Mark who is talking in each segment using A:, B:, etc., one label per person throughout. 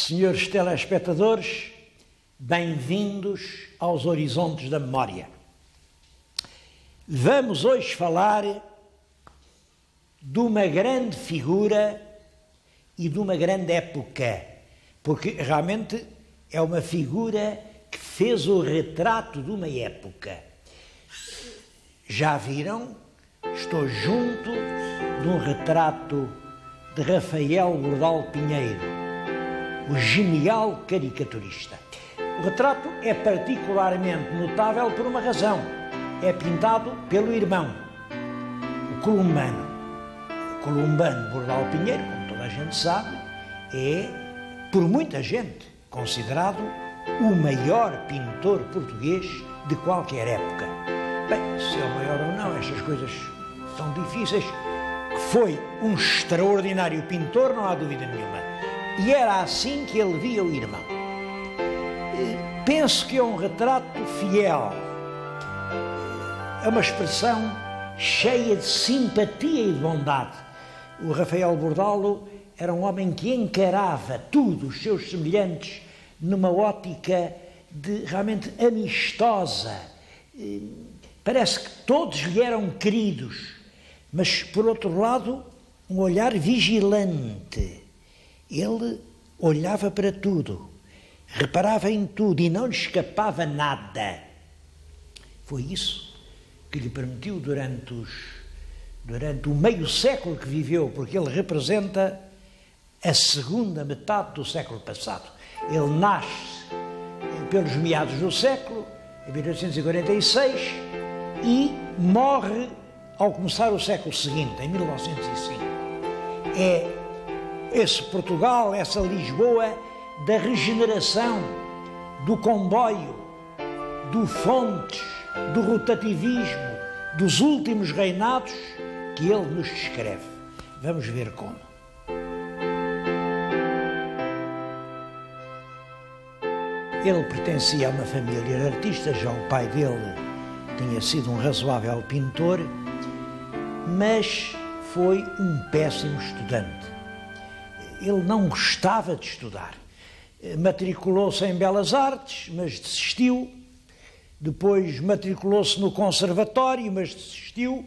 A: Senhores telespectadores, bem-vindos aos Horizontes da Memória. Vamos hoje falar de uma grande figura e de uma grande época, porque realmente é uma figura que fez o retrato de uma época. Já viram? Estou junto de um retrato de Rafael Bordalo Pinheiro, o genial caricaturista. O retrato é particularmente notável por uma razão. É pintado pelo irmão, o columbano. O columbano Bordalo Pinheiro, como toda a gente sabe, é, por muita gente, considerado o maior pintor português de qualquer época. Bem, se é o maior ou não, estas coisas são difíceis. Foi um extraordinário pintor, não há dúvida nenhuma. E era assim que ele via o irmão. Penso que é um retrato fiel. É uma expressão cheia de simpatia e de bondade. O Rafael Bordalo era um homem que encarava tudo, os seus semelhantes, numa ótica de realmente amistosa. Parece que todos lhe eram queridos, mas, por outro lado, um olhar vigilante. Ele olhava para tudo, reparava em tudo e não lhe escapava nada. Foi isso que lhe permitiu, durante o meio século que viveu, porque ele representa a segunda metade do século passado. Ele nasce pelos meados do século, em 1846, e morre ao começar o século seguinte, em 1905. É esse Portugal, essa Lisboa da regeneração, do comboio, do Fontes, do rotativismo, dos últimos reinados que ele nos descreve. Vamos ver como. Ele pertencia a uma família de artistas, já o pai dele tinha sido um razoável pintor, mas foi um péssimo estudante. Ele não gostava de estudar. Matriculou-se em Belas Artes, mas desistiu. Depois matriculou-se no Conservatório, mas desistiu.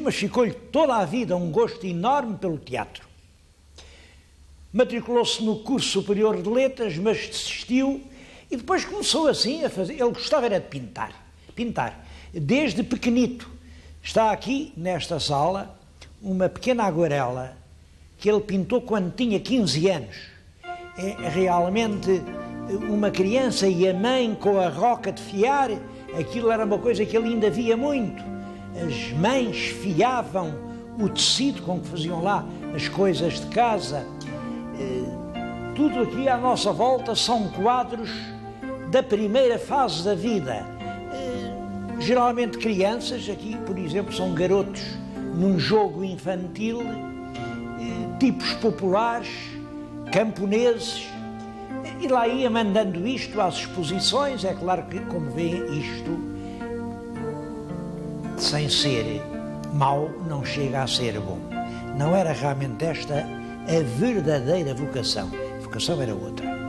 A: Mas ficou-lhe toda a vida um gosto enorme pelo teatro. Matriculou-se no curso superior de letras, mas desistiu. E depois começou assim a fazer. Ele gostava era de pintar, desde pequenito. Está aqui, nesta sala, uma pequena aguarela que ele pintou quando tinha 15 anos. É realmente uma criança e a mãe com a roca de fiar. Aquilo era uma coisa que ele ainda via muito. As mães fiavam o tecido com que faziam lá as coisas de casa. Tudo aqui à nossa volta são quadros da primeira fase da vida. Geralmente crianças, aqui por exemplo são garotos num jogo infantil, tipos populares, camponeses, e lá ia mandando isto às exposições. É claro que, como veem, isto, sem ser mau, não chega a ser bom. Não era realmente esta a verdadeira vocação. A vocação era outra.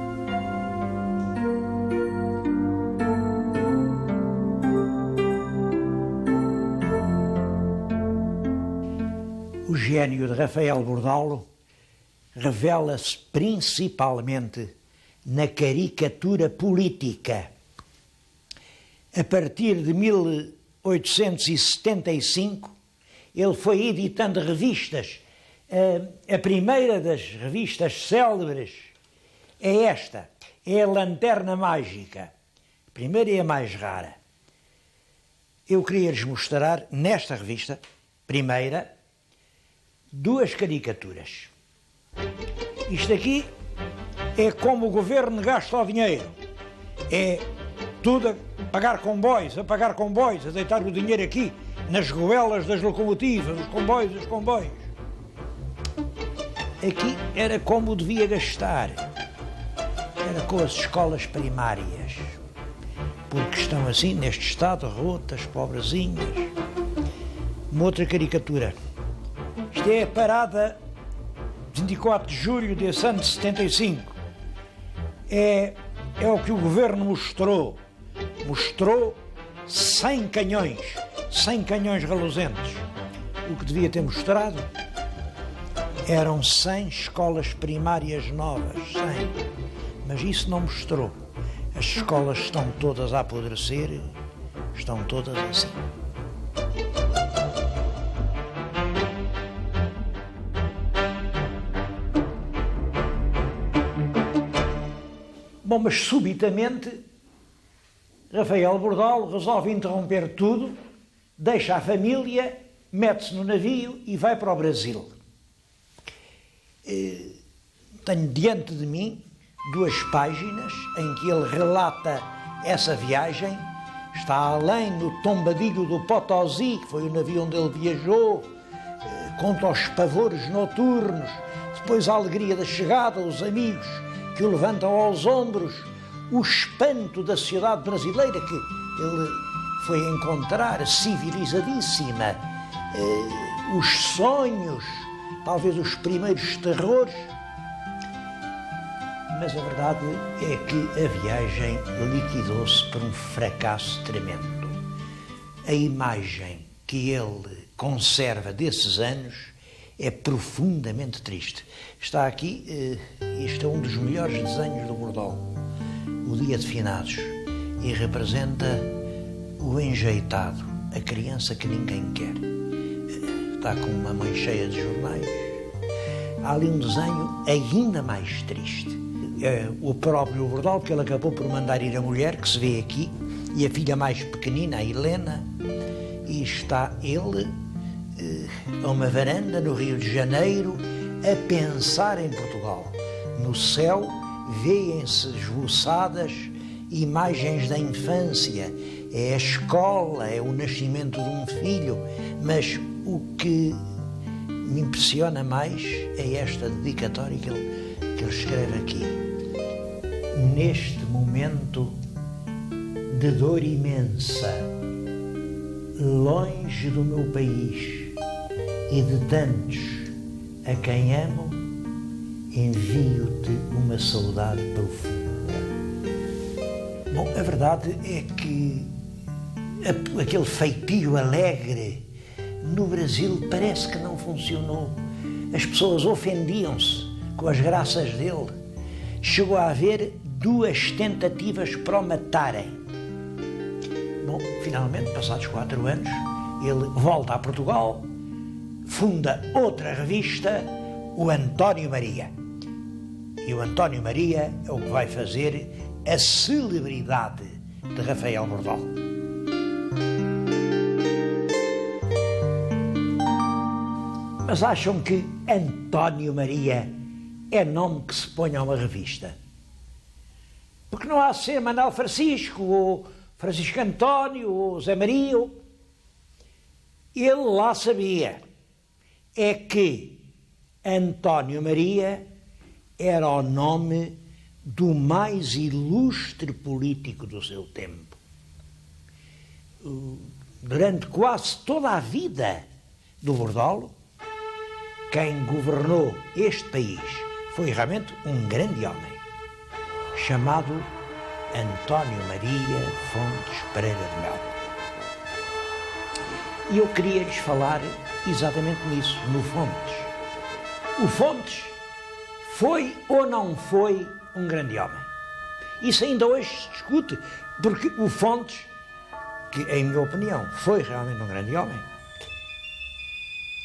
A: O gênio de Rafael Bordalo revela-se principalmente na caricatura política. A partir de 1875, ele foi editando revistas. A primeira das revistas célebres é esta, é a Lanterna Mágica. A primeira e a mais rara. Eu queria-lhes mostrar, nesta revista, primeira, duas caricaturas. Isto aqui é como o governo gasta o dinheiro. É tudo a pagar comboios, a deitar o dinheiro aqui nas goelas das locomotivas, dos comboios. Aqui era como devia gastar. Era com as escolas primárias. Porque estão assim, neste estado, rotas, pobrezinhas. Uma outra caricatura. Isto é a parada 24 de julho desse ano de 75. É o que o governo mostrou. Mostrou 100 canhões reluzentes. O que devia ter mostrado eram 100 escolas primárias novas, 100. Mas isso não mostrou. As escolas estão todas a apodrecer, estão todas assim. Bom, mas subitamente Rafael Bordalo resolve interromper tudo, deixa a família, mete-se no navio e vai para o Brasil. Tenho diante de mim 2 páginas em que ele relata essa viagem. Está além no tombadilho do Potosí, que foi o navio onde ele viajou, conta os pavores noturnos, depois a alegria da chegada, os amigos que o levantam aos ombros, o espanto da sociedade brasileira que ele foi encontrar, civilizadíssima, os sonhos, talvez os primeiros terrores. Mas a verdade é que a viagem liquidou-se por um fracasso tremendo. A imagem que ele conserva desses anos é profundamente triste. Está aqui, este é um dos melhores desenhos do Bordalo, o Dia de Finados, e representa o enjeitado, a criança que ninguém quer. Está com uma mão cheia de jornais. Há ali um desenho ainda mais triste. É o próprio Bordalo, que ele acabou por mandar ir a mulher, que se vê aqui, e a filha mais pequenina, a Helena, e está ele a uma varanda no Rio de Janeiro a pensar em Portugal. No céu vêem-se esboçadas imagens da infância, é a escola, é o nascimento de um filho, mas o que me impressiona mais é esta dedicatória que ele escreve aqui. Neste momento de dor imensa, longe do meu país e de tantos a quem amo, envio-te uma saudade profunda. Bom, a verdade é que aquele feitio alegre no Brasil parece que não funcionou. As pessoas ofendiam-se com as graças dele. Chegou a haver 2 tentativas para o matarem. Bom, finalmente, passados 4 anos, ele volta a Portugal, funda outra revista, o António Maria. E o António Maria é o que vai fazer a celebridade de Rafael Bordalo. Mas acham que António Maria é nome que se põe a uma revista? Porque não há de ser Manuel Francisco, ou Francisco António, ou Zé Maria. Ele lá sabia é que António Maria era o nome do mais ilustre político do seu tempo. Durante quase toda a vida do Bordalo, quem governou este país foi realmente um grande homem, chamado António Maria Fontes Pereira de Melo. E eu queria lhes falar exatamente nisso, no Fontes. O Fontes foi ou não foi um grande homem? Isso ainda hoje se discute, porque o Fontes, que em minha opinião foi realmente um grande homem,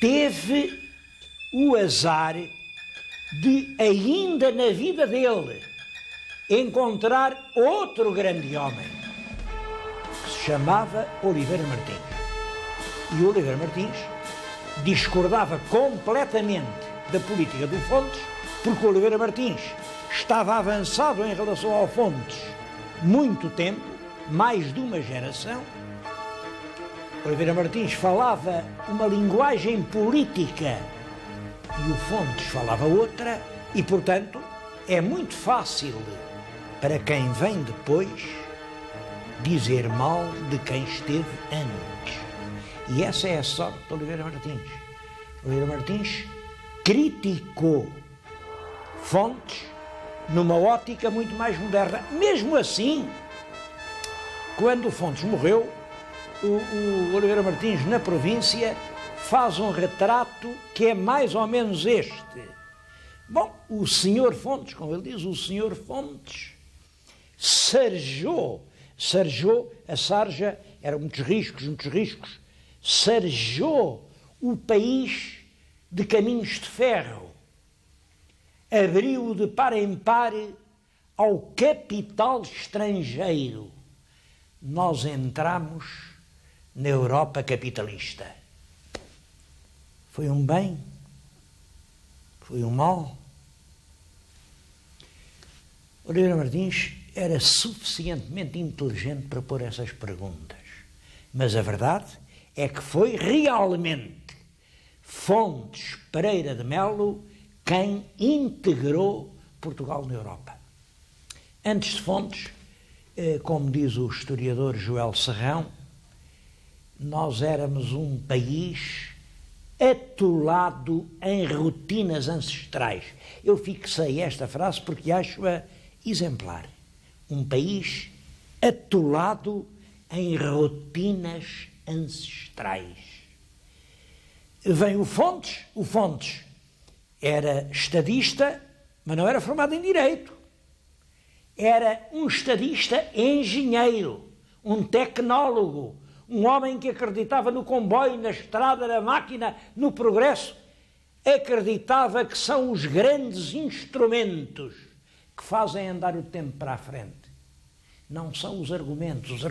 A: teve o azar de, ainda na vida dele, encontrar outro grande homem, que se chamava Oliveira Martins. E Oliveira Martins discordava completamente da política do Fontes, porque Oliveira Martins estava avançado em relação ao Fontes muito tempo, mais de uma geração. Oliveira Martins falava uma linguagem política e o Fontes falava outra, e, portanto, é muito fácil para quem vem depois dizer mal de quem esteve antes. E essa é a sorte de Oliveira Martins. Oliveira Martins criticou Fontes numa ótica muito mais moderna. Mesmo assim, quando Fontes morreu, o Oliveira Martins, na província, faz um retrato que é mais ou menos este. Bom, o senhor Fontes, como ele diz, o senhor Fontes sarjou, a sarja, eram muitos riscos, sarjou o país de caminhos de ferro, abriu-o de par em par ao capital estrangeiro. Nós entramos na Europa capitalista. Foi um bem? Foi um mal? Oliveira Martins era suficientemente inteligente para pôr essas perguntas. Mas a verdade é que foi realmente Fontes Pereira de Melo quem integrou Portugal na Europa. Antes de Fontes, como diz o historiador Joel Serrão, nós éramos um país atolado em rotinas ancestrais. Eu fixei esta frase porque acho-a exemplar. Um país atolado em rotinas ancestrais. Vem o Fontes era estadista, mas não era formado em Direito. Era um estadista engenheiro, um tecnólogo, um homem que acreditava no comboio, na estrada, na máquina, no progresso. Acreditava que são os grandes instrumentos que fazem andar o tempo para a frente. Não são os argumentos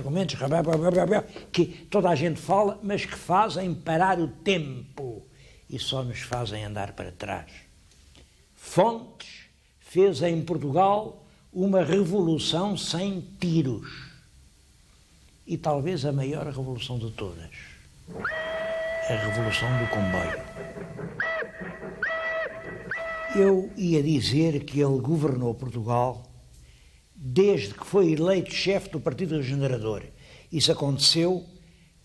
A: que toda a gente fala, mas que fazem parar o tempo e só nos fazem andar para trás. Fontes fez em Portugal uma revolução sem tiros. E talvez a maior revolução de todas. A revolução do comboio. Eu ia dizer que ele governou Portugal desde que foi eleito chefe do Partido Regenerador. Isso aconteceu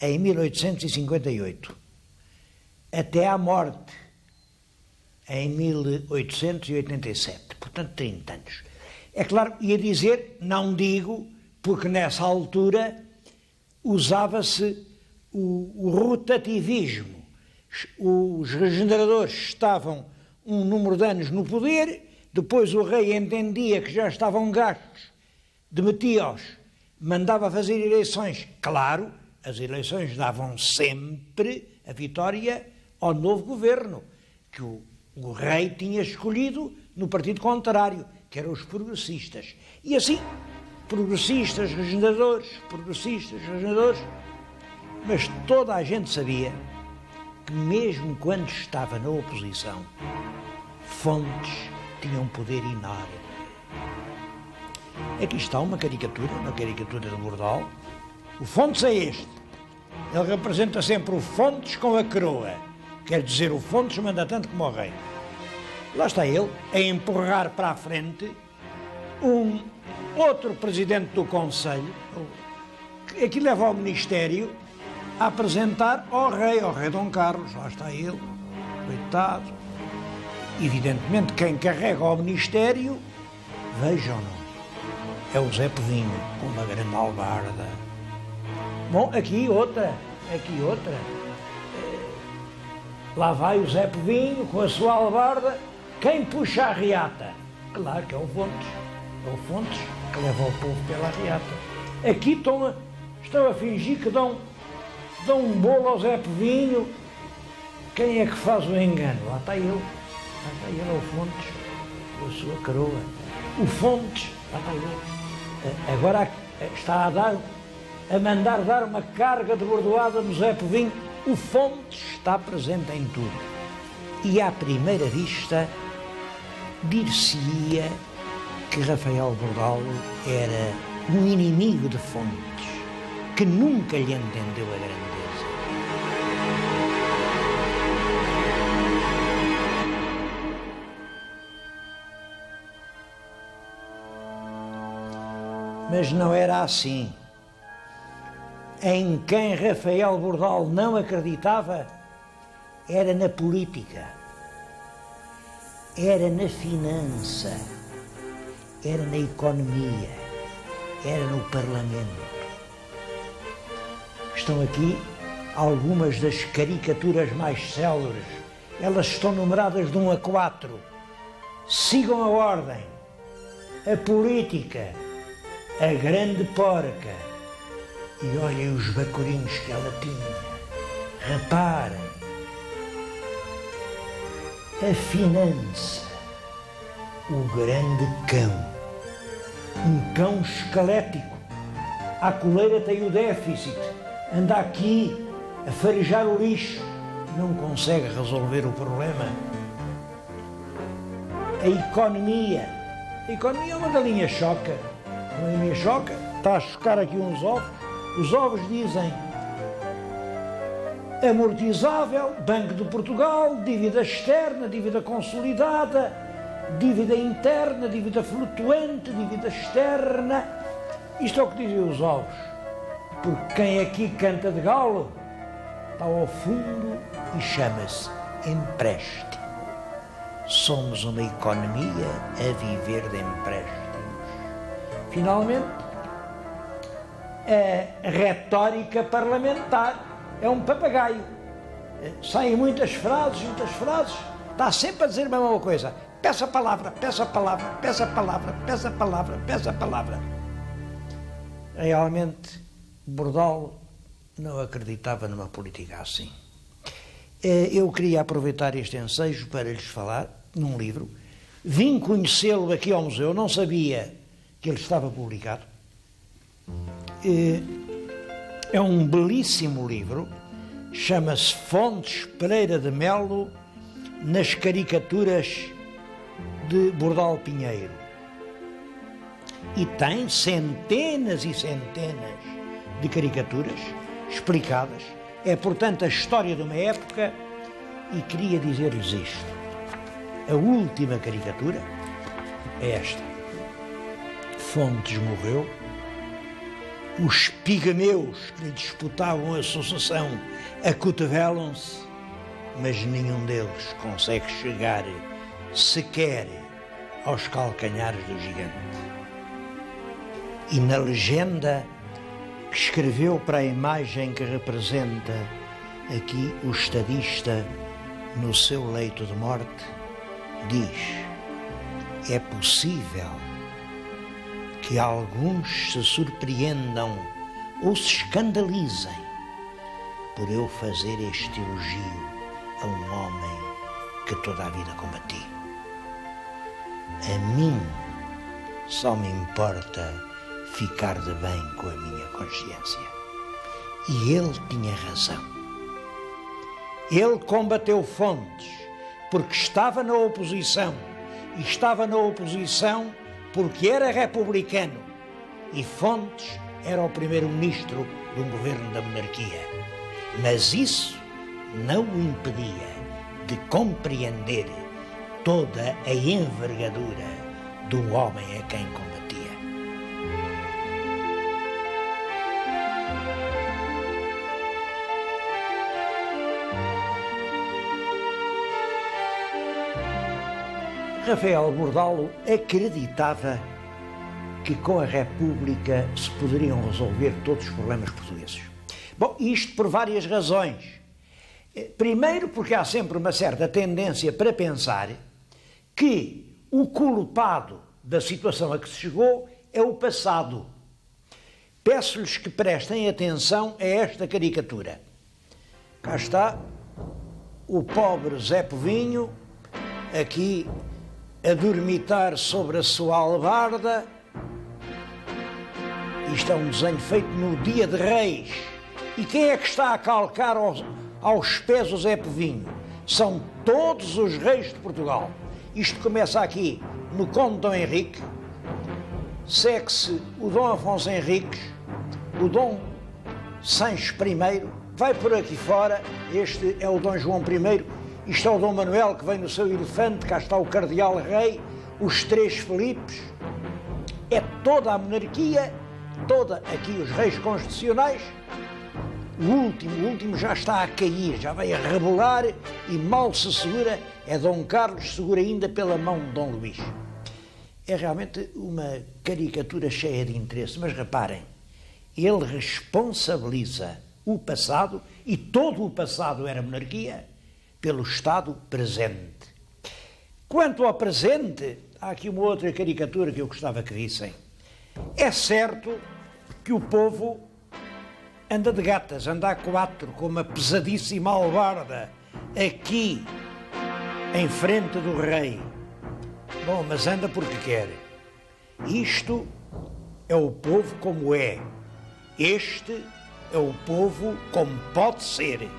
A: em 1858. Até à morte, em 1887. Portanto, 30 anos. É claro, ia dizer, não digo, porque nessa altura usava-se o rotativismo. Os regeneradores estavam um número de anos no poder, depois o rei entendia que já estavam gastos, demitia-os, mandava fazer eleições. Claro, as eleições davam sempre a vitória ao novo governo, que o rei tinha escolhido no partido contrário, que eram os progressistas. E assim, progressistas, regeneradores, mas toda a gente sabia que mesmo quando estava na oposição, Fontes tinha um poder enorme. Aqui está uma caricatura de Bordal. O Fontes é este. Ele representa sempre o Fontes com a coroa. Quer dizer, o Fontes manda tanto como o rei. Lá está ele, a empurrar para a frente um outro presidente do Conselho, que aqui leva ao Ministério, a apresentar ao rei Dom Carlos. Lá está ele, coitado. Evidentemente, quem carrega ao Ministério, vejam-no, é o Zé Povinho, com uma grande albarda. Bom, aqui outra. Lá vai o Zé Povinho, com a sua albarda. Quem puxa a reata? Claro que é o Fontes. É o Fontes que leva o povo pela reata. Aqui estão a fingir que dão um bolo ao Zé Povinho. Quem é que faz o engano? Lá está ele. É o Fontes, com a sua coroa. O Fontes, lá está ele. Agora está a mandar dar uma carga de bordoada no Zé Povinho. O Fontes está presente em tudo. E à primeira vista, dir-se-ia que Rafael Bordalo era um inimigo de Fontes, que nunca lhe entendeu a grandeza. Mas não era assim. Em quem Rafael Bordal não acreditava era na política. era na finança, era na economia, era no Parlamento. Estão aqui algumas das caricaturas mais célebres. Elas estão numeradas de 1 a 4. Sigam a ordem. A política, a grande porca. E olhem os bacurinhos que ela tinha. Reparem. A finança, o grande cão. Um cão esquelético. A coleira tem o déficit. Anda aqui a farejar o lixo. Não consegue resolver o problema. A economia. A economia é uma galinha choca. Uma galinha choca. Está a chocar aqui uns ovos. Os ovos dizem amortizável, Banco de Portugal, dívida externa, dívida consolidada, dívida interna, dívida flutuante, dívida externa. Isto é o que dizem os ovos. Porque quem aqui canta de galo está ao fundo e chama-se empréstimo. Somos uma economia a viver de empréstimos. Finalmente, a retórica parlamentar é um papagaio. Saem muitas frases, está sempre a dizer a mesma coisa. Peça a palavra, peça a palavra, peça a palavra, peça a palavra, peça a palavra. Realmente, Bordalo não acreditava numa política assim. Eu queria aproveitar este ensejo para lhes falar num livro. Vim conhecê-lo aqui ao museu, não sabia que ele estava publicado. É um belíssimo livro, chama-se Fontes Pereira de Melo nas caricaturas de Bordalo Pinheiro. E tem centenas e centenas de caricaturas explicadas. É, portanto, a história de uma época e queria dizer-lhes isto. A última caricatura é esta. Fontes morreu. Os pigmeus que lhe disputavam a sucessão acotovelam-se, mas nenhum deles consegue chegar sequer aos calcanhares do gigante. E na legenda que escreveu para a imagem que representa aqui o estadista no seu leito de morte, diz: é possível que alguns se surpreendam ou se escandalizem por eu fazer este elogio a um homem que toda a vida combati. A mim só me importa ficar de bem com a minha consciência. E ele tinha razão. Ele combateu Fontes porque estava na oposição, e estava na oposição porque era republicano, e Fontes era o primeiro-ministro de um governo da monarquia. Mas isso não o impedia de compreender toda a envergadura do homem a quem combatia. Rafael Bordalo acreditava que com a República se poderiam resolver todos os problemas portugueses. Bom, isto por várias razões. Primeiro, porque há sempre uma certa tendência para pensar que o culpado da situação a que se chegou é o passado. Peço-lhes que prestem atenção a esta caricatura. Cá está o pobre Zé Povinho, aqui a dormitar sobre a sua albarda. Isto é um desenho feito no Dia de Reis. E quem é que está a calcar aos pés o Zé Povinho? São todos os reis de Portugal. Isto começa aqui no Conde Dom Henrique, segue-se o Dom Afonso Henriques, o Dom Sancho I, vai por aqui fora, este é o Dom João I, isto é o Dom Manuel que vem no seu elefante, cá está o Cardeal Rei, os três Filipes, é toda a monarquia, toda aqui os reis constitucionais, O último já está a cair, já vai a rebolar e mal se segura, é Dom Carlos, segura ainda pela mão de Dom Luís. É realmente uma caricatura cheia de interesse, mas reparem, ele responsabiliza o passado, e todo o passado era monarquia, pelo Estado presente. Quanto ao presente, há aqui uma outra caricatura que eu gostava que vissem. É certo que o povo anda de gatas, anda a quatro, com uma pesadíssima albarda, aqui, em frente do rei. Bom, mas anda porque quer. Isto é o povo como é. Este é o povo como pode ser.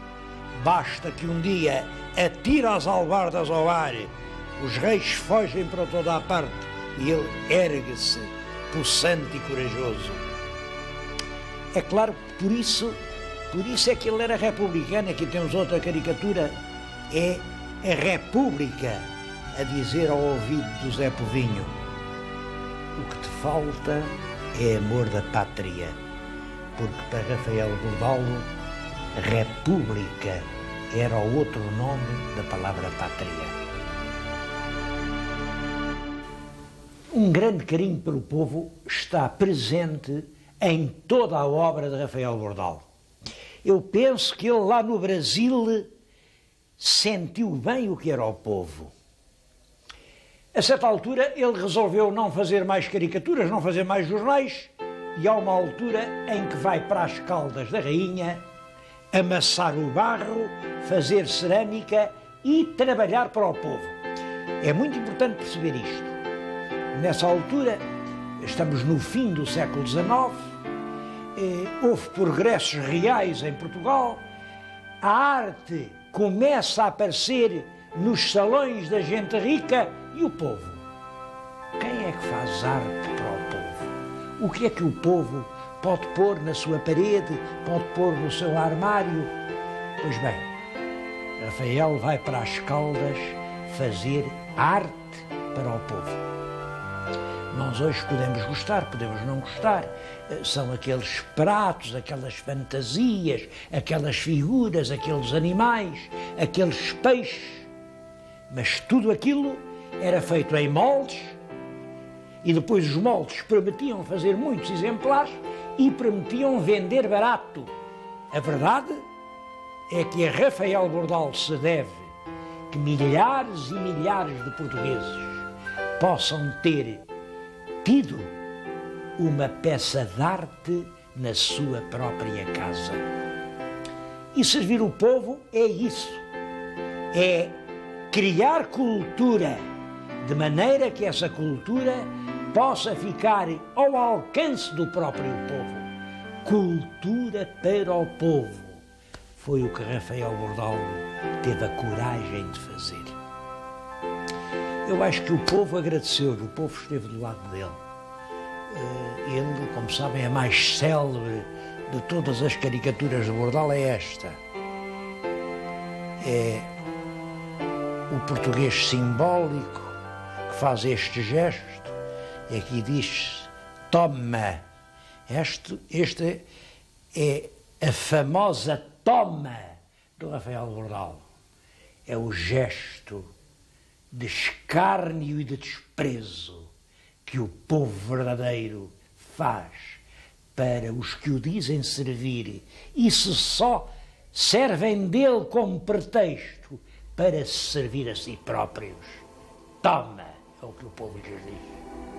A: Basta que um dia atire as albardas ao ar, os reis fogem para toda a parte e ele ergue-se, possante e corajoso. É claro que por isso é que ele era republicano. Aqui temos outra caricatura, é a República a dizer ao ouvido do Zé Povinho: o que te falta é amor da pátria, porque para Rafael Bordalo, República era o outro nome da palavra pátria. Um grande carinho pelo povo está presente em toda a obra de Rafael Bordalo. Eu penso que ele lá no Brasil sentiu bem o que era o povo. A certa altura ele resolveu não fazer mais caricaturas, não fazer mais jornais, e há uma altura em que vai para as Caldas da Rainha amassar o barro, fazer cerâmica e trabalhar para o povo. É muito importante perceber isto. Nessa altura, estamos no fim do século XIX, houve progressos reais em Portugal, a arte começa a aparecer nos salões da gente rica e o povo. Quem é que faz arte para o povo? O que é que o povo pode pôr na sua parede, pode pôr no seu armário? Pois bem, Rafael vai para as Caldas fazer arte para o povo. Nós hoje podemos gostar, podemos não gostar, são aqueles pratos, aquelas fantasias, aquelas figuras, aqueles animais, aqueles peixes, mas tudo aquilo era feito em moldes e depois os moldes prometiam fazer muitos exemplares e prometiam vender barato. A verdade é que a Rafael Bordalo se deve que milhares e milhares de portugueses possam ter tido uma peça de arte na sua própria casa. E servir o povo é isso, é criar cultura, de maneira que essa cultura possa ficar ao alcance do próprio povo. Cultura para o povo. Foi o que Rafael Bordalo teve a coragem de fazer. Eu acho que o povo agradeceu-lhe, o povo esteve do lado dele. Ele, como sabem, a mais célebre de todas as caricaturas de Bordalo é esta. É o português simbólico que faz este gesto, e aqui diz: toma. Este é a famosa toma do Rafael Bordalo. É o gesto de escárnio e de desprezo que o povo verdadeiro faz para os que o dizem servir e se só servem dele como pretexto para se servir a si próprios. Toma, é o que o povo lhes diz.